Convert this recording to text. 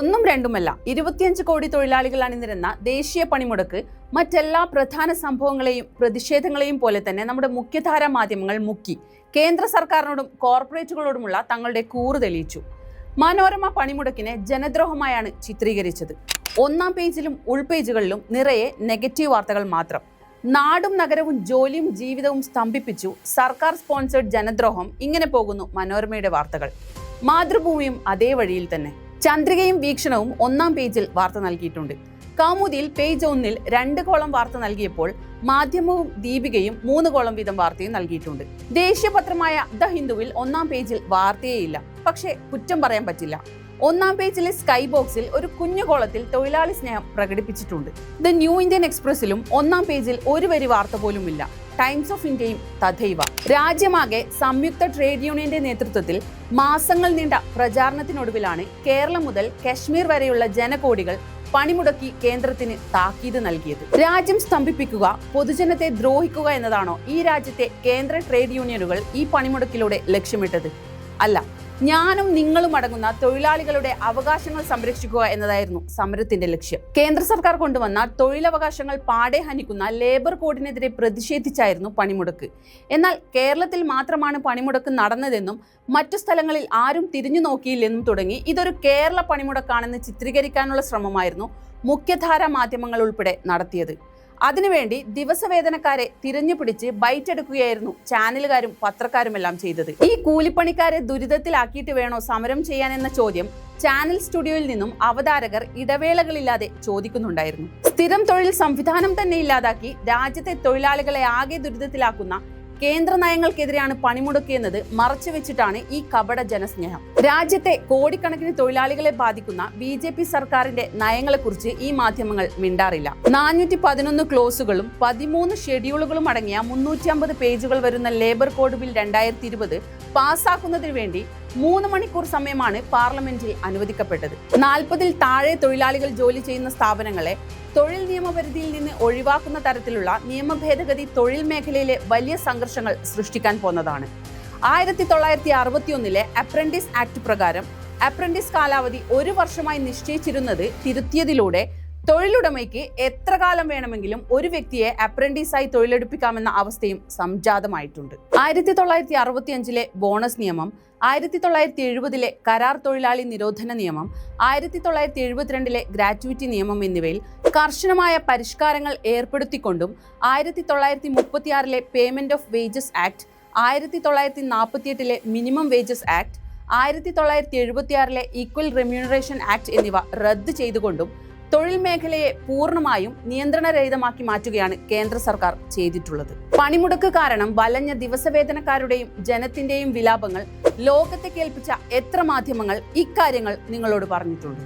ഒന്നും രണ്ടുമല്ല 25 കോടി തൊഴിലാളികൾ അണിനിരന്ന ദേശീയ പണിമുടക്ക് മറ്റെല്ലാ പ്രധാന സംഭവങ്ങളെയും പ്രതിഷേധങ്ങളെയും പോലെ തന്നെ നമ്മുടെ മുഖ്യധാരാ മാധ്യമങ്ങൾ മുക്കി കേന്ദ്ര സർക്കാരിനോടും കോർപ്പറേറ്റുകളോടുമുള്ള തങ്ങളുടെ കൂറ് തെളിയിച്ചു. മനോരമ പണിമുടക്കിനെ ജനദ്രോഹമായാണ് ചിത്രീകരിച്ചത്. ഒന്നാം പേജിലും ഉൾപേജുകളിലും നിറയെ നെഗറ്റീവ് വാർത്തകൾ മാത്രം. നാടും നഗരവും ജോലിയും ജീവിതവും സ്തംഭിപ്പിച്ചു, സർക്കാർ സ്പോൺസേഡ് ജനദ്രോഹം, ഇങ്ങനെ പോകുന്നു മനോരമയുടെ വാർത്തകൾ. മാതൃഭൂമിയും അതേ വഴിയിൽ തന്നെ. ചന്ദ്രികയും വീക്ഷണവും ഒന്നാം പേജിൽ വാർത്ത നൽകിയിട്ടുണ്ട്. കൗമുദിയിൽ പേജ് 1-ൽ 2 കോളം വാർത്ത നൽകിയപ്പോൾ മാധ്യമവും ദീപികയും 3 കോളം വീതം വാർത്തയും നൽകിയിട്ടുണ്ട്. ദേശീയ പത്രമായ ദ ഹിന്ദുവിൽ ഒന്നാം പേജിൽ വാർത്തയേയില്ല. പക്ഷേ കുറ്റം പറയാൻ പറ്റില്ല. ഒന്നാം പേജിലെ സ്കൈ ബോക്സിൽ ഒരു കുഞ്ഞു കോളത്തിൽ തൊഴിലാളി സ്നേഹം പ്രകടിപ്പിച്ചിട്ടുണ്ട്. ദ ന്യൂ ഇന്ത്യൻ എക്സ്പ്രസിലും ഒന്നാം പേജിൽ ഒരു വരി വാർത്ത പോലുമില്ല. ടൈംസ് ഓഫ് ഇന്ത്യയും തഥൈവ. രാജ്യമാകെ സംയുക്ത ട്രേഡ് യൂണിയന്റെ നേതൃത്വത്തിൽ മാസങ്ങൾ നീണ്ട പ്രചാരണത്തിനൊടുവിലാണ് കേരളം മുതൽ കശ്മീർ വരെയുള്ള ജനകോടികൾ പണിമുടക്കി കേന്ദ്രത്തിന് താക്കീത് നൽകിയത്. രാജ്യം സ്തംഭിപ്പിക്കുക, പൊതുജനത്തെ ദ്രോഹിക്കുക എന്നതാണോ ഈ രാജ്യത്തെ കേന്ദ്ര ട്രേഡ് യൂണിയനുകൾ ഈ പണിമുടക്കിലൂടെ ലക്ഷ്യമിട്ടത്? അല്ല, ഞാനും നിങ്ങളും അടങ്ങുന്ന തൊഴിലാളികളുടെ അവകാശങ്ങൾ സംരക്ഷിക്കുക എന്നതായിരുന്നു സമരത്തിന്റെ ലക്ഷ്യം. കേന്ദ്ര സർക്കാർ കൊണ്ടുവന്ന തൊഴിലവകാശങ്ങൾ പാടെ ഹനിക്കുന്ന ലേബർ കോഡിനെതിരെ പ്രതിഷേധിച്ചായിരുന്നു പണിമുടക്ക്. എന്നാൽ കേരളത്തിൽ മാത്രമാണ് പണിമുടക്ക് നടന്നതെന്നും മറ്റു സ്ഥലങ്ങളിൽ ആരും തിരിഞ്ഞു നോക്കിയില്ലെന്നും തുടങ്ങി ഇതൊരു കേരള പണിമുടക്കാണെന്ന് ചിത്രീകരിക്കാനുള്ള ശ്രമമായിരുന്നു മുഖ്യധാരാ മാധ്യമങ്ങൾ ഉൾപ്പെടെ നടത്തിയത്. അതിനുവേണ്ടി ദിവസവേതനക്കാരെ തിരഞ്ഞുപിടിച്ച് ബൈറ്റ് എടുക്കുകയായിരുന്നു ചാനലുകാരും പത്രക്കാരുമെല്ലാം ചെയ്തത്. ഈ കൂലിപ്പണിക്കാരെ ദുരിതത്തിലാക്കിയിട്ട് വേണോ സമരം ചെയ്യാനെന്ന ചോദ്യം ചാനൽ സ്റ്റുഡിയോയിൽ നിന്നും അവതാരകർ ഇടവേളകളില്ലാതെ ചോദിക്കുന്നുണ്ടായിരുന്നു. സ്ഥിരം തൊഴിൽ സംവിധാനം തന്നെ ഇല്ലാതാക്കി രാജ്യത്തെ തൊഴിലാളികളെ ആകെ ദുരിതത്തിലാക്കുന്ന കേന്ദ്ര നയങ്ങൾക്കെതിരെയാണ് പണിമുടക്ക് എന്നത് മറച്ചുവെച്ചിട്ടാണ് ഈ കപട ജനസ്നേഹം. രാജ്യത്തെ കോടിക്കണക്കിന് തൊഴിലാളികളെ ബാധിക്കുന്ന BJP സർക്കാരിന്റെ നയങ്ങളെക്കുറിച്ച് ഈ മാധ്യമങ്ങൾ മിണ്ടാറില്ല. 411 ക്ലോസുകളും 13 ഷെഡ്യൂളുകളും അടങ്ങിയ 350 പേജുകൾ വരുന്ന ലേബർ കോഡ് ബിൽ 2020 പാസ്സാക്കുന്നതിന് വേണ്ടി 3 മണിക്കൂർ സമയമാണ് പാർലമെന്റിൽ അനുവദിക്കപ്പെട്ടത്. 40-ൽ താഴെ തൊഴിലാളികൾ ജോലി ചെയ്യുന്ന സ്ഥാപനങ്ങളെ തൊഴിൽ നിയമപരിധിയിൽ നിന്ന് ഒഴിവാക്കുന്ന തരത്തിലുള്ള നിയമ ഭേദഗതി തൊഴിൽ മേഖലയിലെ വലിയ സംഘർഷങ്ങൾ സൃഷ്ടിക്കാൻ പോന്നതാണ്. 1961-ലെ അപ്രന്റീസ് ആക്ട് പ്രകാരം അപ്രന്റീസ് കാലാവധി 1 വർഷമായി നിശ്ചയിച്ചിരുന്നത് തിരുത്തിയതിലൂടെ തൊഴിലുടമയ്ക്ക് എത്ര കാലം വേണമെങ്കിലും ഒരു വ്യക്തിയെ അപ്രന്റീസായി തൊഴിലെടുപ്പിക്കാമെന്ന അവസ്ഥയും സംജാതമായിട്ടുണ്ട്. 1965-ലെ ബോണസ് നിയമം, 1970-ലെ കരാർ തൊഴിലാളി നിരോധന നിയമം, 1972-ലെ ഗ്രാറ്റുവിറ്റി നിയമം എന്നിവയിൽ കർശനമായ പരിഷ്കാരങ്ങൾ ഏർപ്പെടുത്തിക്കൊണ്ടും 1936-ലെ പേയ്മെന്റ് ഓഫ് വേജസ് ആക്ട്, 1948-ലെ മിനിമം വേജസ് ആക്ട്, 1976-ലെ ഈക്വൽ റെമ്യൂണറേഷൻ ആക്ട് എന്നിവ റദ്ദ് ചെയ്തുകൊണ്ടും തൊഴിൽ മേഖലയെ പൂർണ്ണമായും നിയന്ത്രണരഹിതമാക്കി മാറ്റുകയാണ് കേന്ദ്ര സർക്കാർ ചെയ്തിട്ടുള്ളത്. പണിമുടക്ക് കാരണം വലഞ്ഞ ദിവസവേതനക്കാരുടെയും ജനത്തിന്റെയും വിലാപങ്ങൾ ലോകത്തെ കേൾപ്പിച്ച എത്ര മാധ്യമങ്ങൾ ഇക്കാര്യങ്ങൾ നിങ്ങളോട് പറഞ്ഞിട്ടുണ്ട്?